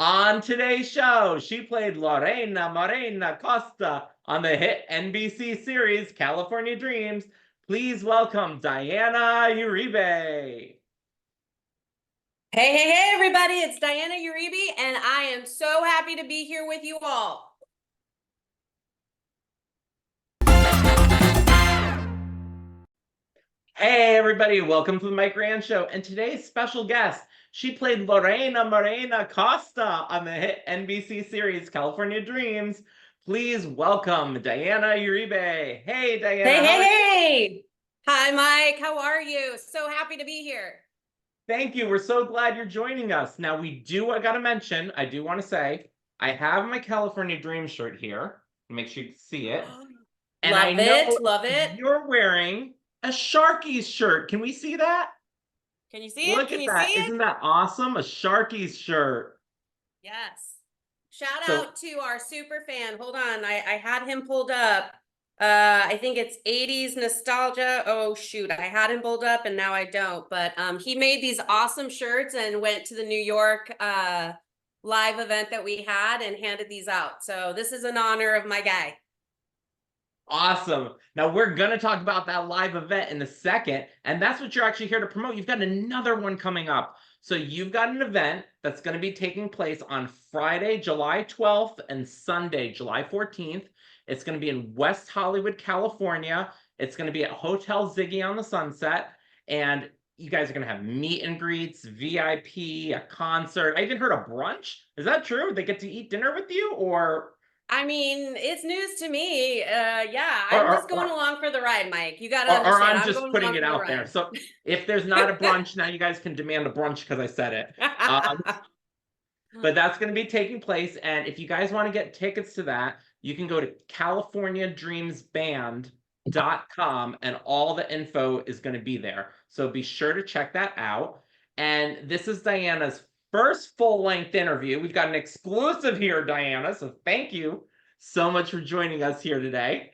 On today's show, she played Lorena Costa on the hit NBC series California Dreams. Please welcome Diana Uribe. Hey, everybody, it's Diana Uribe, and I am so happy to be here with you all. Hey, everybody, welcome to the Mike Rand Show. And today's special guest, she played Lorena Costa on the hit NBC series California Dreams. Please welcome Diana Uribe. Hey, Diana. Hey. Hi, Mike. How are you? So happy to be here. Thank you. We're so glad you're joining us. Now, I got to mention, I do want to say, I have my California Dreams shirt here. Make sure you can see it. And Love it. You're wearing a Sharkies shirt. Can we see that? Can you see it? Look at that. Isn't that awesome? A Sharkies shirt. Yes. Shout out to our super fan. Hold on. I had him pulled up. I think it's 80s nostalgia. Oh shoot, I had him pulled up and now I don't. But he made these awesome shirts and went to the New York live event that we had and handed these out. So this is in honor of my guy. Awesome. Now we're going to talk about that live event in a second, and that's what you're actually here to promote. You've got another one coming up. So you've got an event that's going to be taking place on Friday, July 12th and Sunday, July 14th. It's going to be in West Hollywood, California. It's going to be at Hotel Ziggy on the Sunset, and you guys are going to have meet and greets, VIP, a concert. I even heard a brunch. Is that true? They get to eat dinner with you, or... I mean, it's news to me. Yeah, I'm just going along for the ride, Mike. You got to understand. Or I'm just putting it out there. So if there's not a brunch, now you guys can demand a brunch because I said it. But that's going to be taking place. And if you guys want to get tickets to that, you can go to CaliforniaDreamsBand.com and all the info is going to be there. So be sure to check that out. And this is Diana's first full-length interview. We've got an exclusive here, Diana, so thank you so much for joining us here today.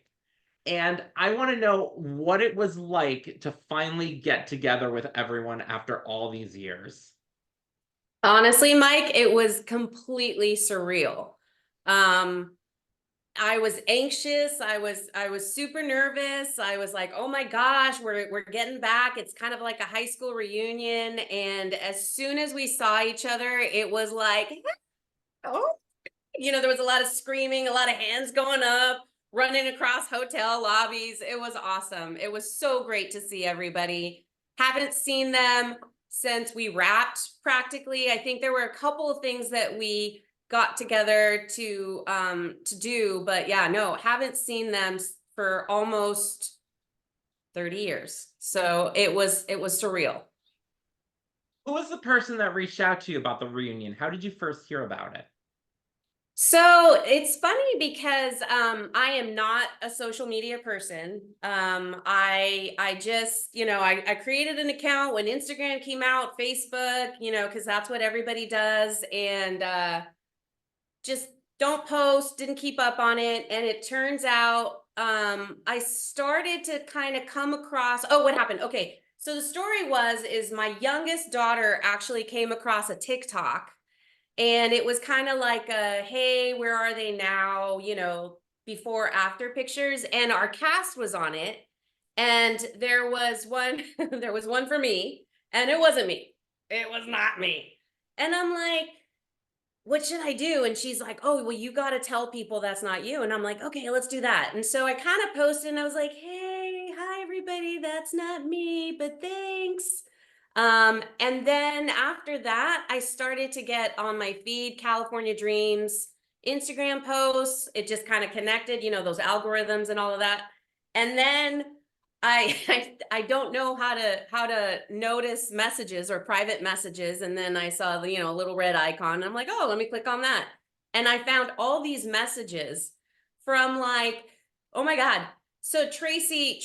And I want to know what it was like to finally get together with everyone after all these years. Honestly, Mike, it was completely surreal. I was anxious. I was super nervous. I was like, oh my gosh, we're getting back. It's kind of like a high school reunion. And as soon as we saw each other, it was like, oh, there was a lot of screaming, a lot of hands going up, running across hotel lobbies. It was awesome. It was so great to see everybody. Haven't seen them since we wrapped practically. I think there were a couple of things that we got together to do, but yeah, no, haven't seen them for almost 30 years. So it was surreal. Who was the person that reached out to you about the reunion? How did you first hear about it? So it's funny because I am not a social media person. I just, I created an account when Instagram came out, Facebook, because that's what everybody does. And just don't post, didn't keep up on it. And it turns out I started to kind of come across, what happened? Okay, so the story is my youngest daughter actually came across a TikTok, and it was kind of like a, hey, where are they now? Before, after pictures, and our cast was on it. And there was one, there was one for me, and it wasn't me. It was not me. And I'm like, what should I do? And she's like, oh, well, you got to tell people that's not you. And I'm like, okay, let's do that. And so I kind of posted and I was like, hey, hi, everybody. That's not me, but thanks. And then after that, I started to get on my feed, California Dreams, Instagram posts. It just kind of connected, those algorithms and all of that. And then I don't know how to notice messages or private messages. And then I saw the, a little red icon. And I'm like, oh, let me click on that. And I found all these messages from like, oh my God. So Tracy,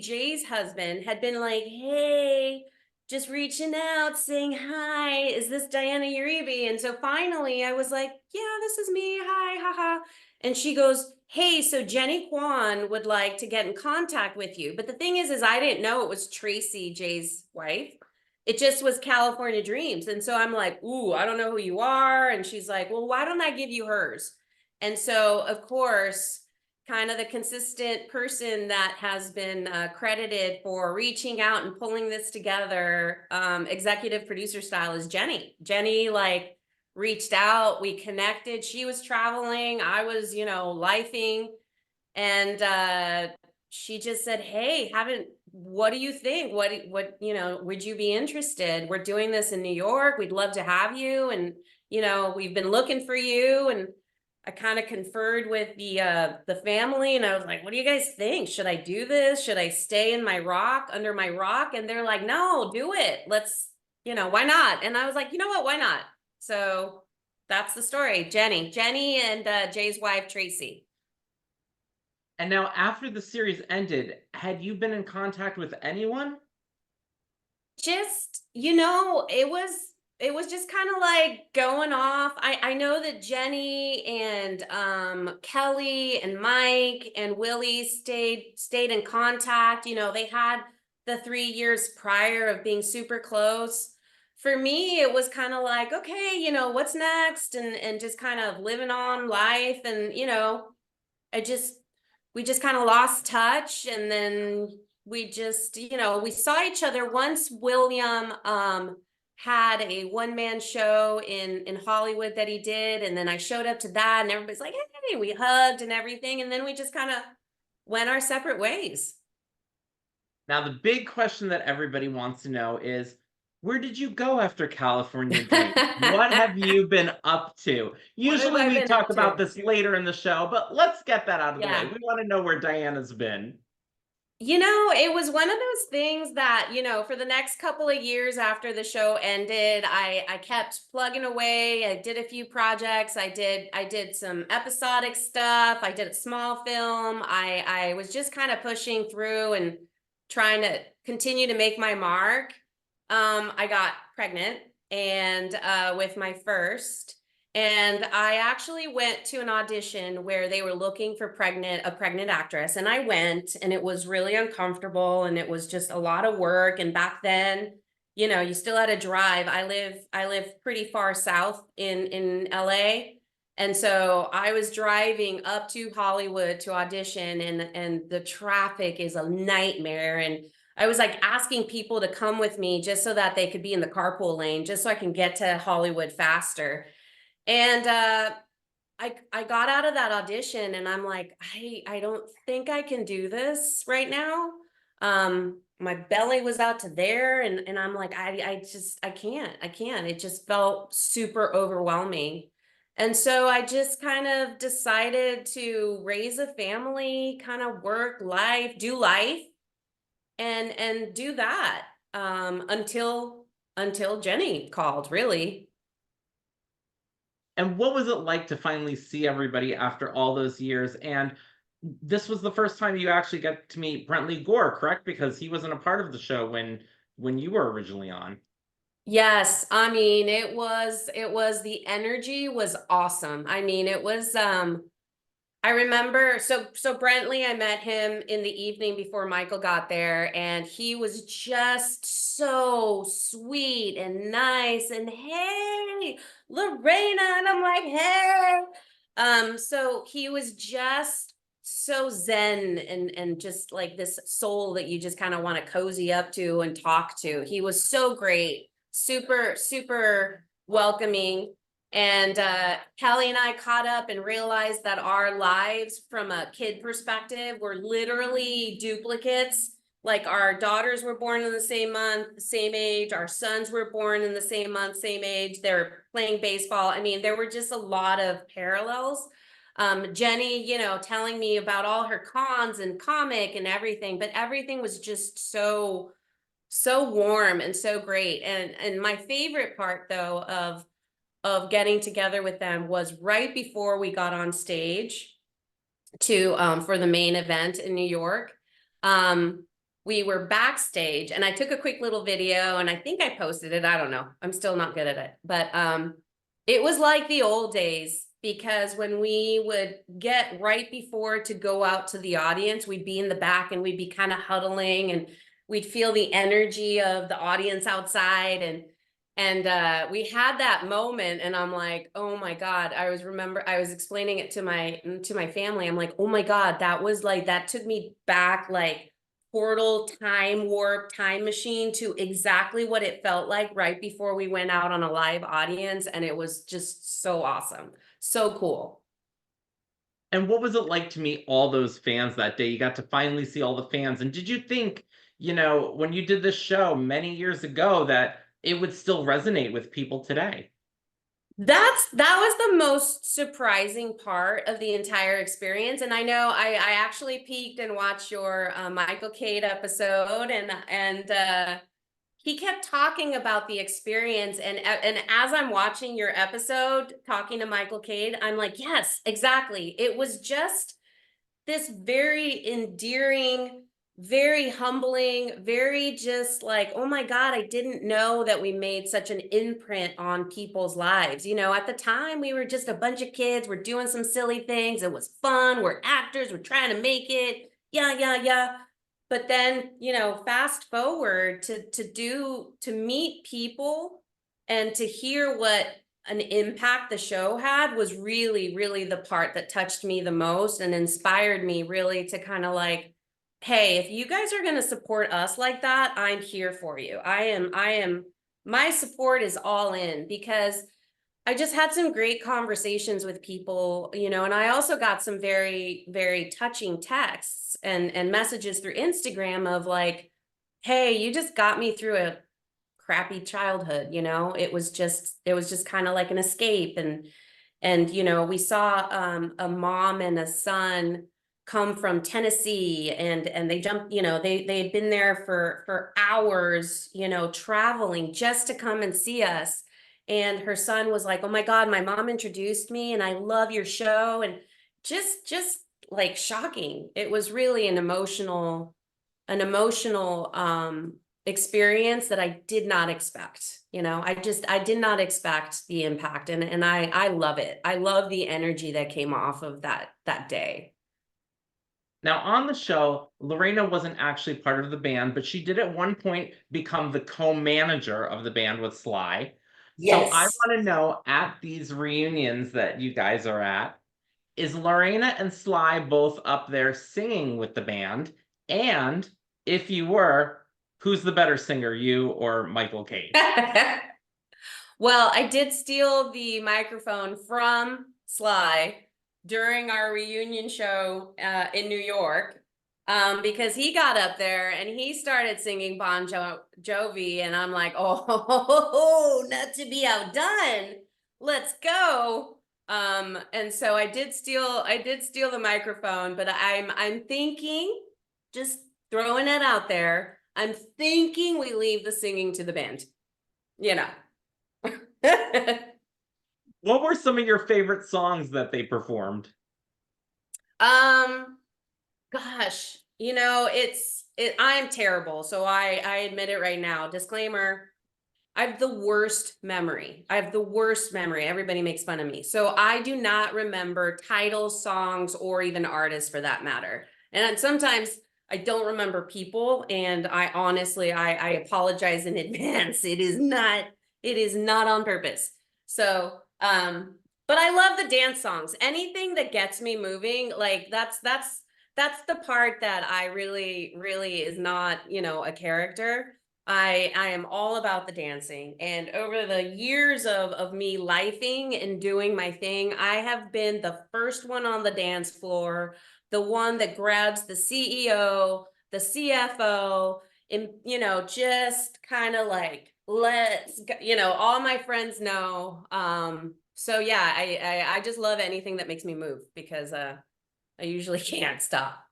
Jay's husband, had been like, hey, just reaching out, saying, hi, is this Diana Uribe? And so finally I was like, yeah, this is me. Hi, haha. And she goes, hey, so Jenny Kwan would like to get in contact with you. But the thing is I didn't know it was Tracy, Jay's wife. it just was California Dreams. And so I'm like, ooh, I don't know who you are. And she's like, well, why don't I give you hers? And so, of course, kind of the consistent person that has been credited for reaching out and pulling this together, executive producer style, is Jenny. Jenny, like, reached out, we connected. She was traveling, I was, lifing. And she just said, hey, what do you think? What, would you be interested? We're doing this in New York. We'd love to have you. And, we've been looking for you. And I kind of conferred with the family, and I was like, what do you guys think? Should I do this? Should I stay in my rock, under my rock? And they're like, no, do it. Let's, why not? And I was like, you know what? Why not? So that's the story. Jenny and Jay's wife, Tracy. And now, after the series ended, had you been in contact with anyone? Just, it was just kind of like going off. I know that Jenny and Kelly and Mike and Willie stayed in contact. They had the 3 years prior of being super close. For me, it was kind of like, okay, what's next? And just kind of living on life. And, I just we just kind of lost touch. And then we just, we saw each other once. William had a one-man show in Hollywood that he did, and then I showed up to that, and everybody's like, hey, we hugged and everything, and then we just kind of went our separate ways. Now, the big question that everybody wants to know is, where did you go after California Dreams? What have you been up to? What have Usually I we been talk up about to? this later in the show, but let's get that out of the way. Yeah. We want to know where Diana's been. It was one of those things that, for the next couple of years after the show ended, I kept plugging away. I did a few projects. I did some episodic stuff. I did a small film. I was just kind of pushing through and trying to continue to make my mark. I got pregnant, and with my first. And I actually went to an audition where they were looking for a pregnant actress. And I went, and it was really uncomfortable, and it was just a lot of work. And back then, you still had to drive. I live pretty far south in LA. And so I was driving up to Hollywood to audition, and the traffic is a nightmare. And I was like asking people to come with me just so that they could be in the carpool lane, just so I can get to Hollywood faster. And I got out of that audition, and I'm like, I don't think I can do this right now. My belly was out to there, and I'm like, I can't. It just felt super overwhelming. And so I just kind of decided to raise a family, kind of work life, do life, and do that until Jenny called, really. And what was it like to finally see everybody after all those years? And this was the first time you actually got to meet Brentley Gore, correct? Because he wasn't a part of the show when you were originally on. Yes, I mean, it was the energy was awesome. I mean, it was I remember, so Brentley, I met him in the evening before Michael got there, and he was just so sweet and nice, and hey, Lorena, and I'm like, hey. So he was just so zen, and just like this soul that you just kind of want to cozy up to and talk to. He was so great, super, super welcoming. And Kelly and I caught up and realized that our lives from a kid perspective were literally duplicates. Like, our daughters were born in the same month, the same age. Our sons were born in the same month, same age. They were playing baseball. I mean, there were just a lot of parallels. Jenny, telling me about all her cons and comic and everything, but everything was just so warm and so great. And my favorite part, though, of getting together with them was right before we got on stage to for the main event in New York. We were backstage, and I took a quick little video, and I think I posted it. I don't know. I'm still not good at it. But it was like the old days, because when we would get right before to go out to the audience, we'd be in the back, and we'd be kind of huddling, and we'd feel the energy of the audience outside, and we had that moment, and I'm like, oh my God, I was explaining it to my family. I'm like, oh my God, that was like, that took me back, like portal, time warp, time machine, to exactly what it felt like right before we went out on a live audience. And it was just so awesome. So cool. And what was it like to meet all those fans that day? You got to finally see all the fans. And did you think, when you did this show many years ago, that it would still resonate with people today? That was the most surprising part of the entire experience. And I know I actually peeked and watched your Michael Cade episode, and he kept talking about the experience. And as I'm watching your episode talking to Michael Cade, I'm like, yes, exactly. It was just this very endearing, very humbling, very just like, oh my God, I didn't know that we made such an imprint on people's lives. At the time, we were just a bunch of kids. We're doing some silly things. It was fun. We're actors. We're trying to make it. Yeah, yeah, yeah. But then, fast forward to meet people and to hear what an impact the show had was really, really the part that touched me the most and inspired me really to kind of like, hey, if you guys are going to support us like that, I'm here for you. My support is all in, because I just had some great conversations with people, and I also got some very, very touching texts and messages through Instagram of like, hey, you just got me through a crappy childhood. It was just kind of like an escape. And we saw a mom and a son come from Tennessee, and they jumped, they had been there for hours, traveling just to come and see us. And her son was like, oh my God, my mom introduced me and I love your show. And just like shocking. It was really an emotional experience that I did not expect. I did not expect the impact, and I love it. I love the energy that came off of that day. Now, on the show, Lorena wasn't actually part of the band, but she did at one point become the co-manager of the band with Sly. So I Yes. want to know, at these reunions that you guys are at, is Lorena and Sly both up there singing with the band? And if you were, who's the better singer, you or Michael Cade? Well, I did steal the microphone from Sly during our reunion show in New York, because he got up there and he started singing Jovi, and I'm like, oh, not to be outdone. Let's go. And so I did steal the microphone, but I'm thinking, just throwing it out there, I'm thinking we leave the singing to the band. You know. What were some of your favorite songs that they performed? Um, gosh, I am terrible, so I admit it right now. Disclaimer, I have the worst memory. I have the worst memory. Everybody makes fun of me. So I do not remember titles, songs, or even artists for that matter. And sometimes I don't remember people, and I honestly I apologize in advance. It is not on purpose. So but I love the dance songs. Anything that gets me moving, like that's the part that I really, really is not, a character. I am all about the dancing. And over the years of me lifing and doing my thing, I have been the first one on the dance floor, the one that grabs the CEO, the CFO, and just kind of like, let's go, all my friends know. So yeah, I just love anything that makes me move, because I usually can't stop.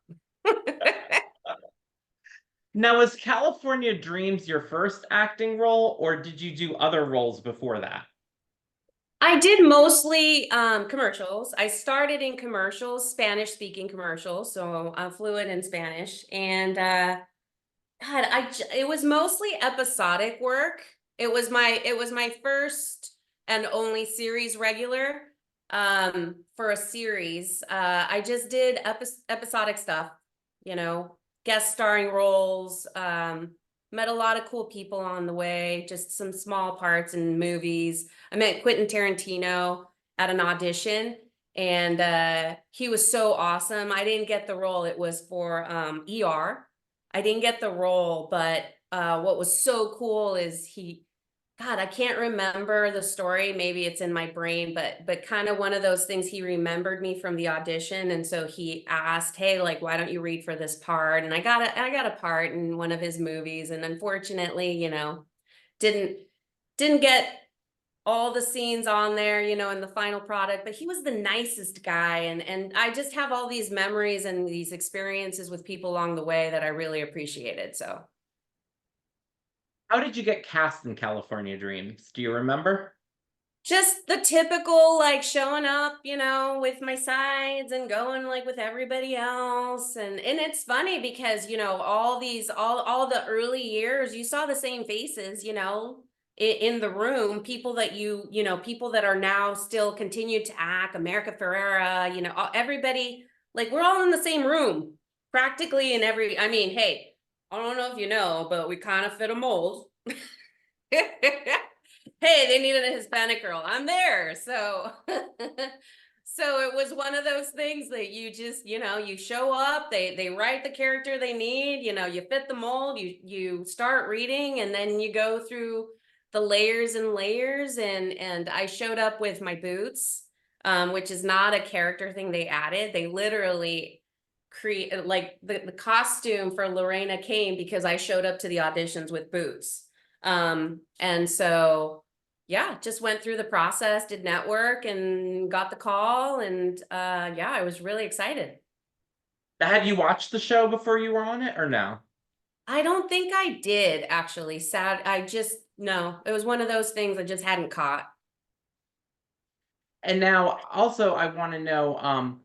Now, was California Dreams your first acting role, or did you do other roles before that? I did mostly commercials. I started in commercials, Spanish speaking commercials, so I'm fluent in Spanish. And God, it was mostly episodic work. It was my first and only series regular. For a series, I just did episodic stuff, you know. guest starring roles. Met a lot of cool people on the way, just some small parts in movies. I met Quentin Tarantino at an audition, and he was so awesome. I didn't get the role. It was for ER. I didn't get the role, but what was so cool is God, I can't remember the story. Maybe it's in my brain, but kind of one of those things. He remembered me from the audition, and so he asked, "Hey, like, why don't you read for this part?" And I got a part in one of his movies, and unfortunately, didn't didn't get all the scenes on there, in the final product. But he was the nicest guy, and I just have all these memories and these experiences with people along the way that I really appreciated. So. How did you get cast in California Dreams? Do you remember? Just the typical, like, showing up, with my sides and going like with everybody else. And it's funny because, all the early years, you saw the same faces, in the room, people that people that are now still continue to act, America Ferrera, everybody, like, we're all in the same room practically in every, I mean, hey, I don't know if you know, but we kind of fit a mold. Hey, they needed a Hispanic girl. I'm there. So so it was one of those things that you just, you show up, they write the character they need, you fit the mold, you start reading, and then you go through the layers and layers. And I showed up with my boots, which is not a character thing they added. They literally create, like, the costume for Lorena came because I showed up to the auditions with boots. And so, yeah, just went through the process, did network, and got the call. And yeah, I was really excited. Had you watched the show before you were on it or no? I don't think I did, actually. Sad. No, it was one of those things I just hadn't caught. And now also I want to know,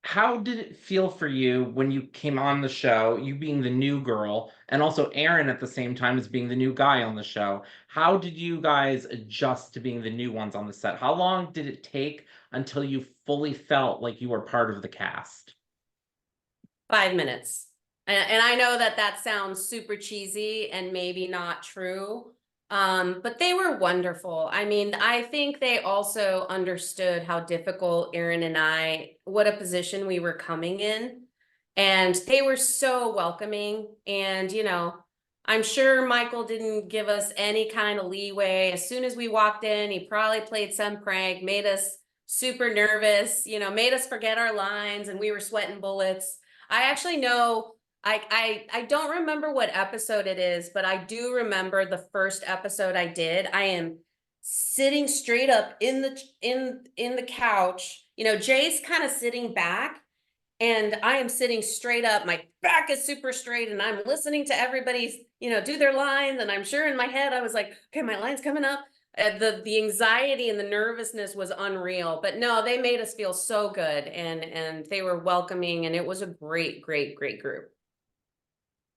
how did it feel for you when you came on the show, you being the new girl, and also Aaron at the same time as being the new guy on the show? How did you guys adjust to being the new ones on the set? How long did it take until you fully felt like you were part of the cast? 5 minutes. And I know that that sounds super cheesy and maybe not true. But they were wonderful. I mean, I think they also understood how difficult Aaron and I, what a position we were coming in. And they were so welcoming. And, I'm sure Michael didn't give us any kind of leeway. As soon as we walked in, he probably played some prank, made us super nervous, made us forget our lines, and we were sweating bullets. I actually know, I don't remember what episode it is, but I do remember the first episode I did. I am sitting straight up in the couch. Jay's kind of sitting back, and I am sitting straight up. My back is super straight, and I'm listening to everybody, do their lines. And I'm sure in my head I was like, okay, my line's coming up. The anxiety and the nervousness was unreal. But no, they made us feel so good, and they were welcoming, and it was a great, great, great group.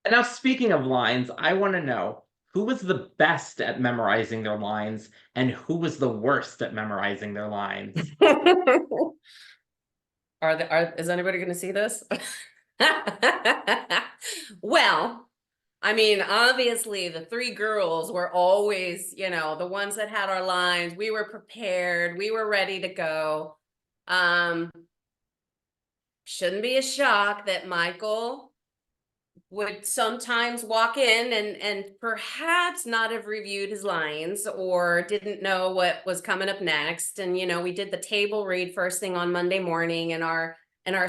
And now, speaking of lines, I want to know who was the best at memorizing their lines and who was the worst at memorizing their lines. Is anybody going to see this? Well, I mean, obviously the three girls were always, the ones that had our lines. We were prepared. We were ready to go. Shouldn't be a shock that Michael would sometimes walk in and perhaps not have reviewed his lines or didn't know what was coming up next. And, we did the table read first thing on Monday morning, and our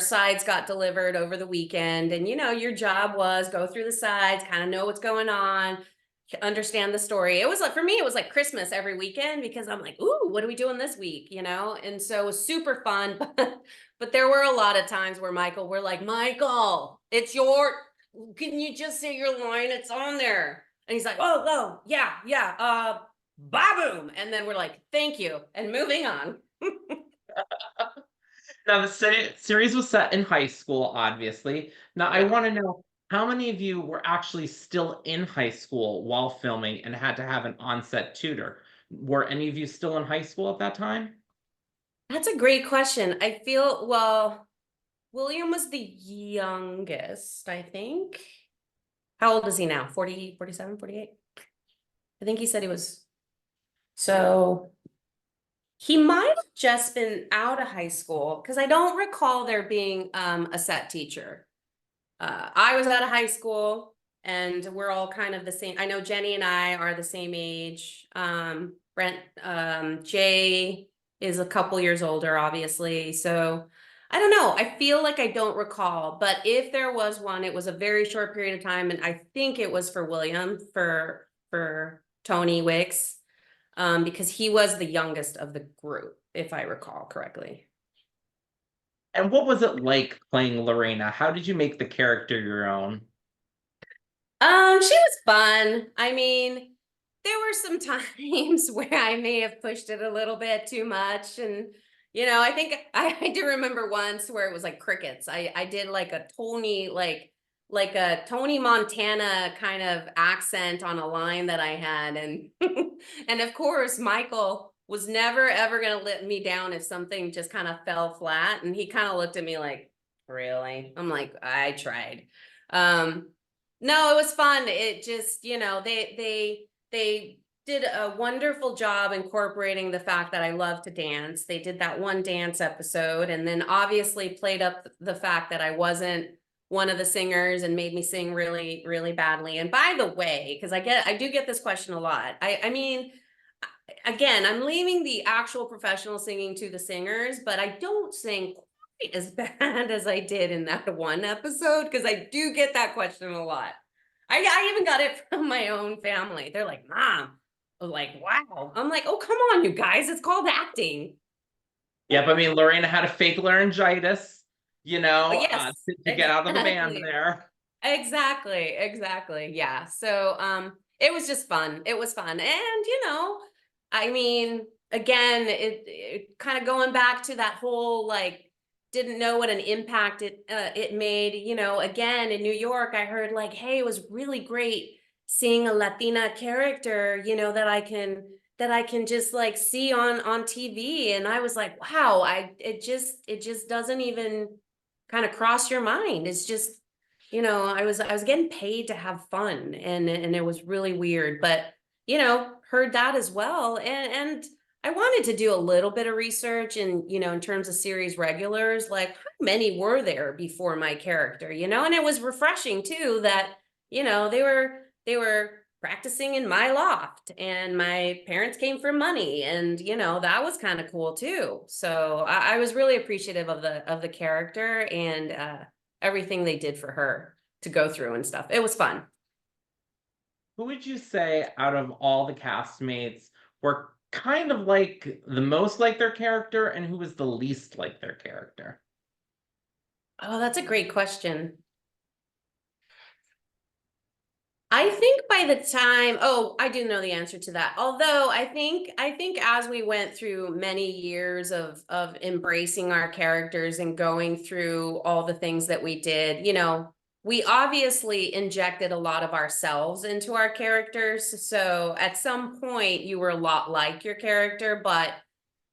sides got delivered over the weekend. And, your job was go through the sides, kind of know what's going on, understand the story. It was like, for me, it was like Christmas every weekend, because I'm like, ooh, what are we doing this week? And so it was super fun. But there were a lot of times where we're like, Michael, can you just say your line? It's on there. And he's like, oh, yeah, ba-boom. And then we're like, thank you, and moving on. Now, the series was set in high school, obviously. Now, I Yeah. want to know how many of you were actually still in high school while filming and had to have an onset tutor? Were any of you still in high school at that time? That's a great question. I feel, well, William was the youngest, I think. How old is he now? 40, 47, 48? I think he said he was. So he might have just been out of high school because I don't recall there being a set teacher. I was out of high school and we're all kind of the same. I know Jenny and I are the same age. Brent, Jay is a couple years older, obviously. So I don't know. I feel like I don't recall, but if there was one, it was a very short period of time, and I think it was for William, for Tony Wicks, because he was the youngest of the group, if I recall correctly. And what was it like playing Lorena? How did you make the character your own? She was fun. I mean, there were some times where I may have pushed it a little bit too much. And, I think I do remember once where it was like crickets. I did like a Tony, like a Tony Montana kind of accent on a line that I had. And, and of course, Michael was never ever going to let me down if something just kind of fell flat. And he kind of looked at me like, really? I'm like, I tried. Um, no, it was fun. It just, they did a wonderful job incorporating the fact that I love to dance. They did that one dance episode and then obviously played up the fact that I wasn't one of the singers and made me sing really, really badly. And by the way, because I do get this question a lot. I mean, again, I'm leaving the actual professional singing to the singers, but I don't sing quite as bad as I did in that one episode because I do get that question a lot. I even got it from my own family. They're like, Mom, I was like, wow. I'm like, oh, come on, you guys. It's called acting. Yep, I mean, Lorena had a fake laryngitis, But yes, to get out of the band exactly. there. Exactly. Yeah. So it was just fun. It was fun. And I mean, again, it kind of going back to that whole like didn't know what an impact it made, again in New York, I heard like, hey, it was really great seeing a Latina character, that I can just like see on TV. And I was like, wow, it just doesn't even kind of cross your mind. It's just I was getting paid to have fun, and it was really weird, but heard that as well. And I wanted to do a little bit of research and in terms of series regulars, like how many were there before my character, and it was refreshing too that they were practicing in my loft and my parents came for money, and that was kind of cool too. So I was really appreciative of the character and everything they did for her to go through and stuff. It was fun. Who would you say out of all the castmates were kind of like the most like their character, and who was the least like their character? Oh, that's a great question. I think by the time, oh, I do know the answer to that. Although I think as we went through many years of embracing our characters and going through all the things that we did, we obviously injected a lot of ourselves into our characters. So at some point you were a lot like your character, but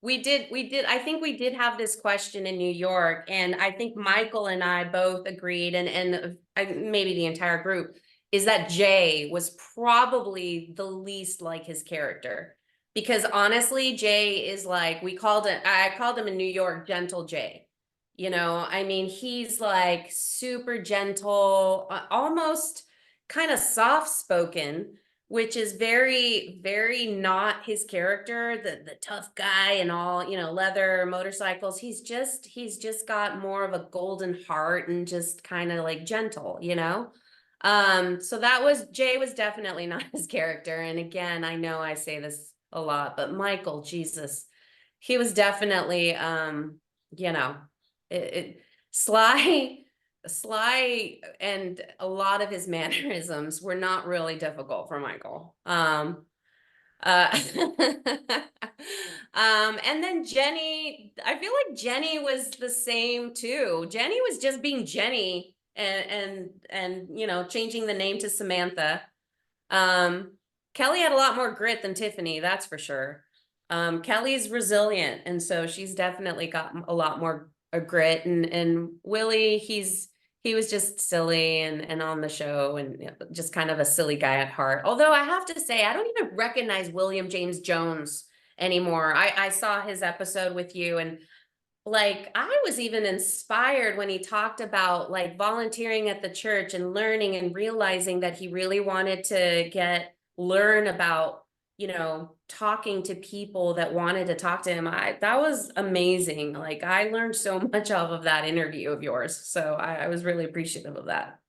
I think we did have this question in New York, and I think Michael and I both agreed, and maybe the entire group, is that Jay was probably the least like his character. Because honestly, Jay is like, I called him in New York, Gentle Jay. I mean, he's like super gentle, almost kind of soft spoken, which is very, very not his character, the tough guy and all, leather motorcycles. He's just got more of a golden heart and just kind of like gentle. So Jay was definitely not his character. And again, I know I say this a lot, but Michael, Jesus, he was definitely you know, it sly, sly, and a lot of his mannerisms were not really difficult for Michael. Uh, and then Jenny, I feel like Jenny was the same too. Jenny was just being Jenny and changing the name to Samantha. Kelly had a lot more grit than Tiffany, that's for sure. Kelly's resilient, and so she's definitely got a lot more a grit, and Willie, he was just silly and on the show, and just kind of a silly guy at heart. Although I have to say, I don't even recognize William James Jones anymore. I saw his episode with you, and like I was even inspired when he talked about like volunteering at the church and learning and realizing that he really wanted to learn about, talking to people that wanted to talk to him. That was amazing. Like I learned so much off of that interview of yours. So I was really appreciative of that.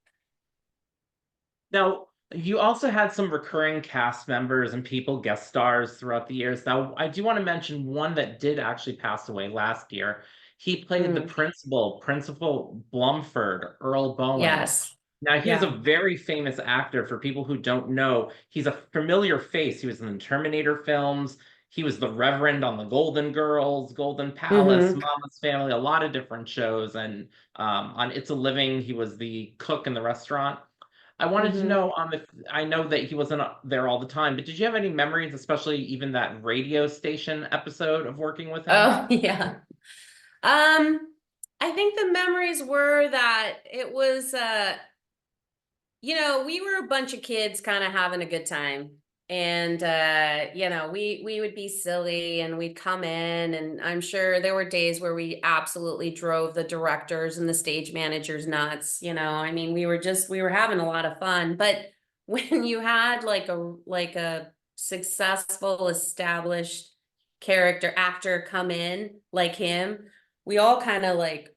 Now, you also had some recurring cast members and people guest stars throughout the years. Now, I do want to mention one that did actually pass away last year. He played the Mm, principal, Principal Blumford, Earl Bowen. yes. Now, he was a Yeah. very famous actor. For people who don't know, he's a familiar face. He was in the Terminator films. He was the Reverend on the Golden Girls, Golden Palace, Mm-hmm. Mama's Family, a lot of different shows. And on It's a Living, he was the cook in the restaurant. I wanted to Mm-hmm. know if I know that he wasn't there all the time, but did you have any memories, especially even that radio station episode of working with him? Oh, yeah. Um, I think the memories were that it was we were a bunch of kids kind of having a good time. And we would be silly and we'd come in, and I'm sure there were days where we absolutely drove the directors and the stage managers nuts. I mean, we were having a lot of fun. But when you had like a successful established character actor come in like him, we all kind of like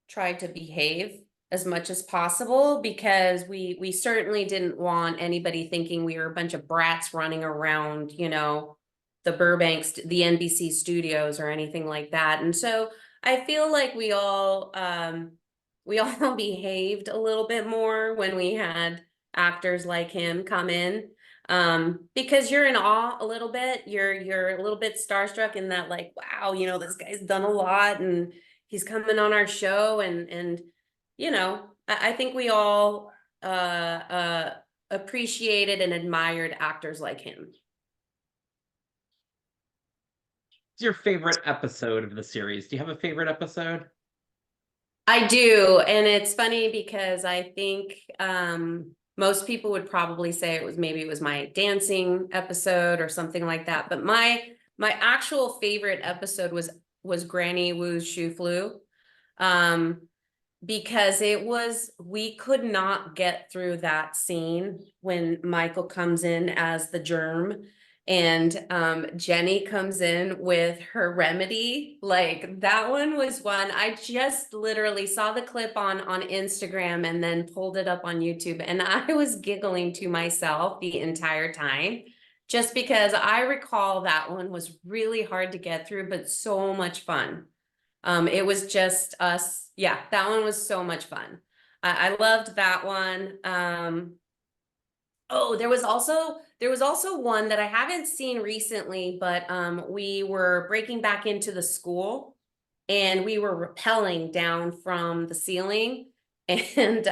tried to behave as much as possible, because we certainly didn't want anybody thinking we were a bunch of brats running around, the the NBC studios or anything like that. And so I feel like we all behaved a little bit more when we had actors like him come in, because you're in awe a little bit. You're a little bit starstruck in that, like, wow, this guy's done a lot and he's coming on our show. And I think we all appreciated and admired actors like him. What's your favorite episode of the series? Do you have a favorite episode? I do, and it's funny because I think most people would probably say it was my dancing episode or something like that. But my actual favorite episode was Granny Woo's shoe flu. Um, because we could not get through that scene when Michael comes in as the germ, and Jenny comes in with her remedy. Like that one was one I just literally saw the clip on Instagram and then pulled it up on YouTube, and I was giggling to myself the entire time, just because I recall that one was really hard to get through but so much fun. It was just us. Yeah, that one was so much fun. I loved that one. Oh, there was also one that I haven't seen recently, but we were breaking back into the school and we were rappelling down from the ceiling. And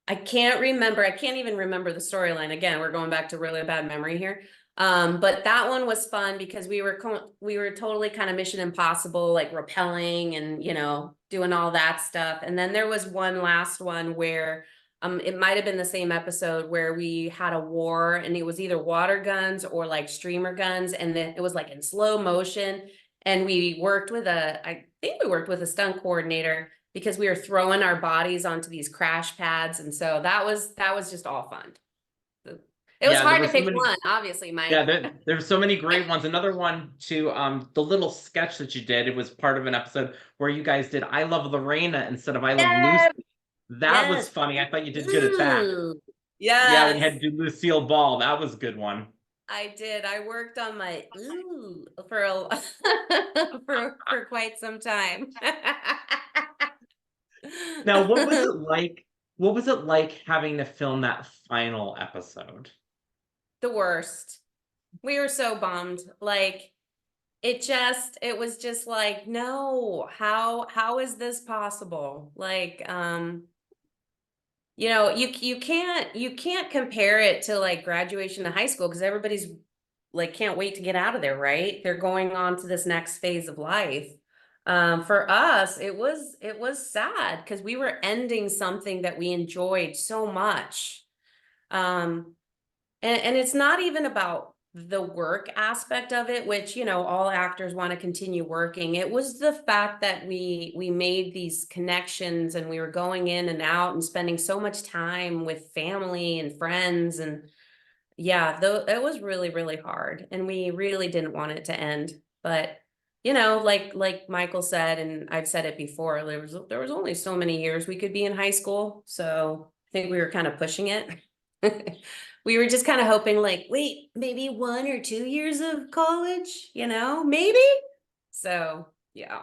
I can't even remember the storyline. Again, we're going back to really bad memory here. But that one was fun because we were totally kind of Mission Impossible, like rappelling and doing all that stuff. And then there was one last one where it might have been the same episode where we had a war, and it was either water guns or like streamer guns, and then it was like in slow motion. And I think we worked with a stunt coordinator because we were throwing our bodies onto these crash pads. And so that was just all fun. It was Yeah, there hard were to so pick many. one, obviously, Yeah, Mike. there were so many great ones. Another one too, the little sketch that you did. It was part of an episode where you guys did "I Love Lorena" instead of "I Love Lucy." Yes, That was yes. funny. I thought you did good at that. Ooh, Yeah, when you had yes, to do Lucille Ball, that was a good one. I did. I worked on my for for quite some time. Now, what was it like? What was it like having to film that final episode? The worst. We were so bummed. Like it was just like, no, how is this possible? Like, you can't compare it to like graduation of high school, because everybody's like can't wait to get out of there, right? They're going on to this next phase of life. For us, it was sad because we were ending something that we enjoyed so much. Um, and it's not even about the work aspect of it, which, you know, all actors want to continue working. It was the fact that we made these connections and we were going in and out and spending so much time with family and friends. And yeah, though it was really, really hard. And we really didn't want it to end. But you know, like Michael said, and I've said it before, there was only so many years we could be in high school. So I think we were kind of pushing it. We were just kind of hoping, like, wait, maybe 1 or 2 years of college, you know, maybe. So yeah.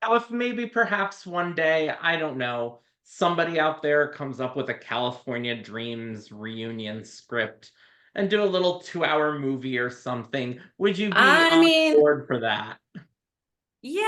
Now, if maybe perhaps one day, I don't know, somebody out there comes up with a California Dreams reunion script and do a little 2-hour movie or something, would you be I on mean, board for that? yeah,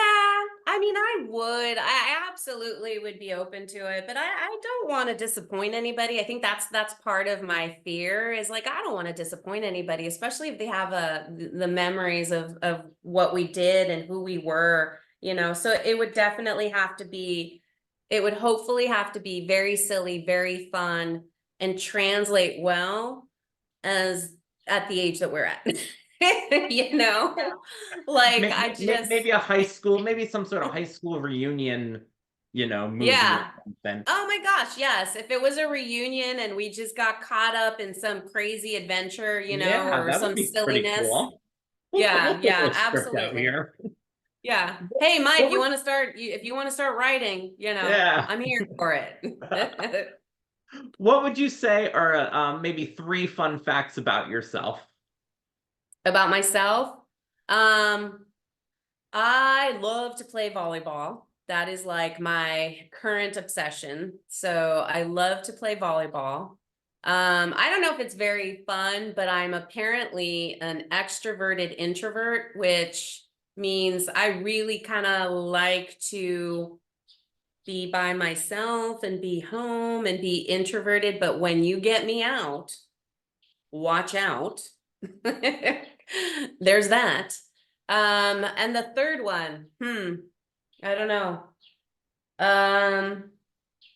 I mean, I would. I absolutely would be open to it, but I don't want to disappoint anybody. I think that's part of my fear is like I don't want to disappoint anybody, especially if they have the memories of what we did and who we were, you know. So it would definitely have to be, it would hopefully have to be very silly, very fun, and translate well as at the age that we're at. You know, like I just Maybe a high school, maybe some sort of high school reunion, movie or yeah. something. Oh my gosh, yes. If it was a reunion and we just got caught up in some crazy adventure, you know, Yeah, or that would some be pretty silliness. cool. Yeah, We'll throw yeah, a script out absolutely. here. Yeah. Hey, Mike, What would, if you want to start writing, you know, yeah. I'm here for it. What would you say are maybe 3 fun facts about yourself? About myself, um, I love to play volleyball. That is like my current obsession. So I love to play volleyball. I don't know if it's very fun, but I'm apparently an extroverted introvert, which means I really kind of like to be by myself and be home and be introverted. But when you get me out, watch out. There's that. And the third one, I don't know. Um,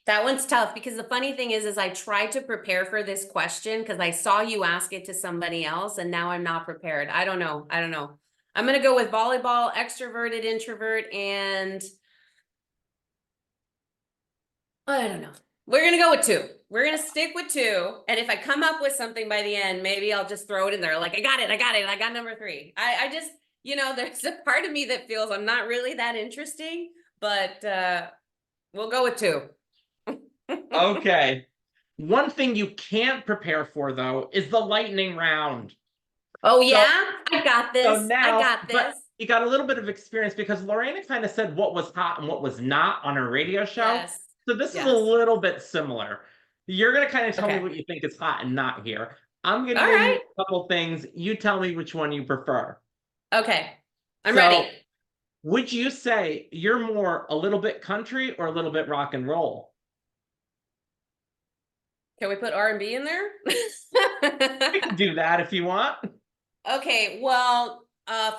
that one's tough because the funny thing is I tried to prepare for this question because I saw you ask it to somebody else and now I'm not prepared. I don't know. I don't know. I'm gonna go with volleyball, extroverted, introvert, and I don't know. We're gonna go with two. We're gonna stick with two. And if I come up with something by the end, maybe I'll just throw it in there. Like, I got it, I got it, I got number three. I just, you know, there's a part of me that feels I'm not really that interesting, but we'll go with two. Okay. One thing you can't prepare for, though, is the lightning round. Oh So, yeah, I got so this. I now, got but this. you got a little bit of experience because Lorena kind of said what was hot and what was not on her radio show. Yes. So this is a Yes. little bit similar. You're going to kind of tell me Okay. what you think is hot and not here. I'm going to All give you right. a couple things. You tell me which one you prefer. Okay. I'm So, ready. would you say you're more a little bit country or a little bit rock and roll? Can we put R&B in there? We can do that if you want. Okay, well,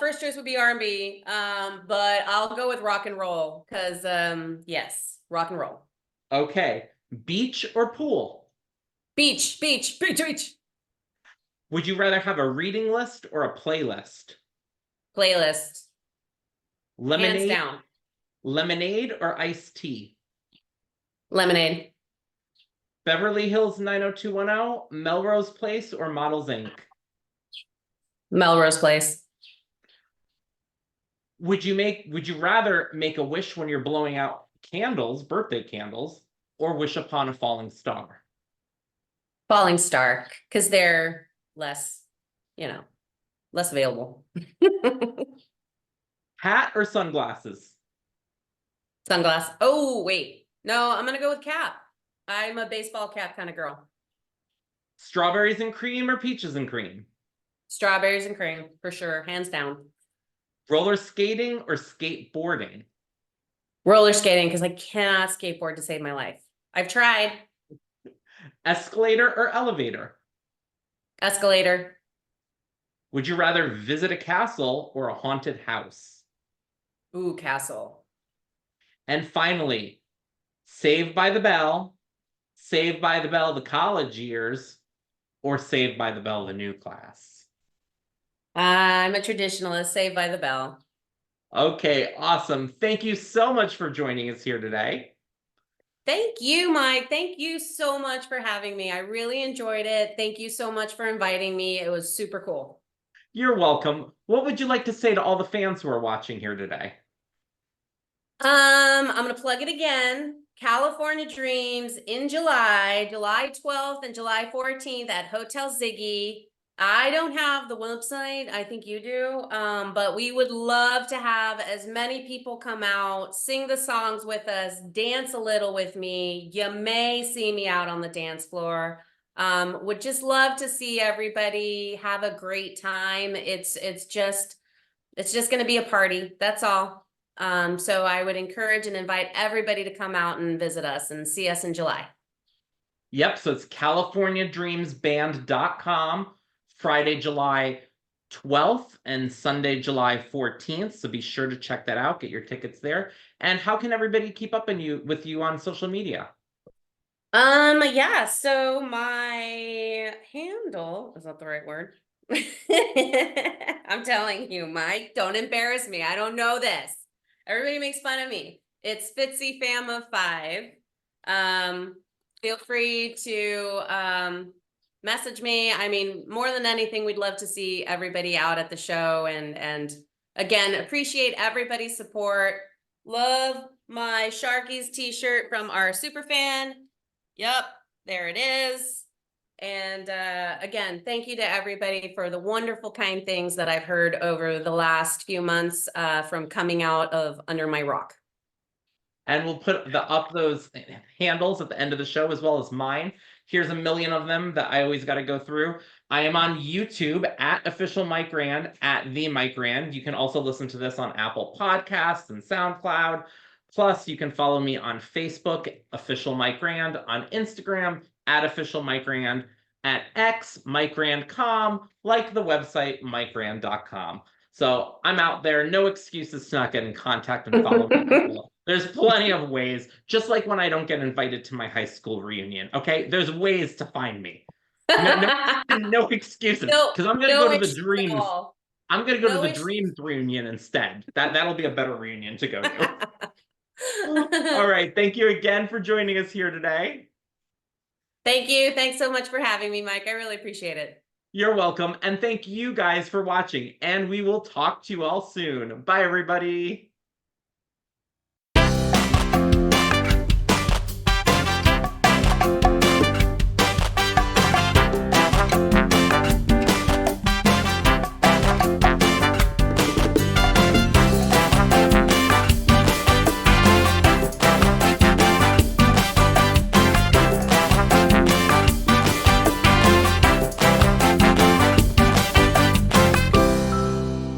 first choice would be R&B, but I'll go with rock and roll because, yes, rock and roll. Okay. Beach or pool? Beach, beach, beach, beach. Would you rather have a reading list or a playlist? Playlist, hands Lemonade, down. lemonade or iced tea? Lemonade, Beverly Hills 90210, Melrose Place, or Models Inc. Melrose Place. Would you rather make a wish when you're blowing out candles, birthday candles, or wish upon a falling star? Falling Star, because they're less, you know, less available. Hat or sunglasses? Sunglass. Oh, wait. No, I'm gonna go with cap. I'm a baseball cap kind of girl. Strawberries and cream or peaches and cream? Strawberries and cream, for sure, hands down. Roller skating or skateboarding? Roller skating, because I cannot skateboard to save my life. I've tried. Escalator or elevator? Escalator. Would you rather visit a castle or a haunted house? Ooh, Castle. And finally, Saved by the Bell, Saved by the Bell the college years, or Saved by the Bell the new class. I'm a traditionalist, Saved by the Bell. Okay, awesome. Thank you so much for joining us here today. Thank you, Mike. Thank you so much for having me. I really enjoyed it. Thank you so much for inviting me. It was super cool. You're welcome. What would you like to say to all the fans who are watching here today? I'm gonna plug it again. California Dreams in July, July 12th and July 14th at Hotel Ziggy. I don't have the website. I think you do. But we would love to have as many people come out, sing the songs with us, dance a little with me. You may see me out on the dance floor. Would just love to see everybody have a great time. It's just going to be a party. That's all. So I would encourage and invite everybody to come out and visit us and see us in July. Yep, so it's CaliforniaDreamsBand.com, Friday, July 12th and Sunday, July 14th. So be sure to check that out, get your tickets there. And how can everybody keep up with you on social media? Yeah, so my handle, is that the right word? I'm telling you, Mike, don't embarrass me. I don't know this. Everybody makes fun of me. It's Fitzy Fam of 5. Feel free to message me. I mean, more than anything, we'd love to see everybody out at the show and again, appreciate everybody's support. Love my Sharkies t-shirt from our super fan. Yep, there it is. And again, thank you to everybody for the wonderful, kind things that I've heard over the last few months from coming out of under my rock. And we'll put up those handles at the end of the show as well as mine. Here's a million of them that I always got to go through. I am on YouTube at Official Mike Rand, at The Mike Rand. You can also listen to this on Apple Podcasts and SoundCloud. Plus, you can follow me on Facebook, Official Mike Rand, on Instagram, at Official Mike Rand, at X, MikeRand.com, like the website, MikeRand.com. So I'm out there. No excuses to not get in contact and follow me. There's plenty of ways, just like when I don't get invited to my high school reunion. Okay, there's ways to find me. No excuses, because I'm gonna go to the Dreams. I'm gonna go to the Dreams reunion instead. That'll be a better reunion to go to. All right, thank you again for joining us here today. Thank you. Thanks so much for having me, Mike. I really appreciate it. You're welcome, and thank you guys for watching, and we will talk to you all soon. Bye, everybody.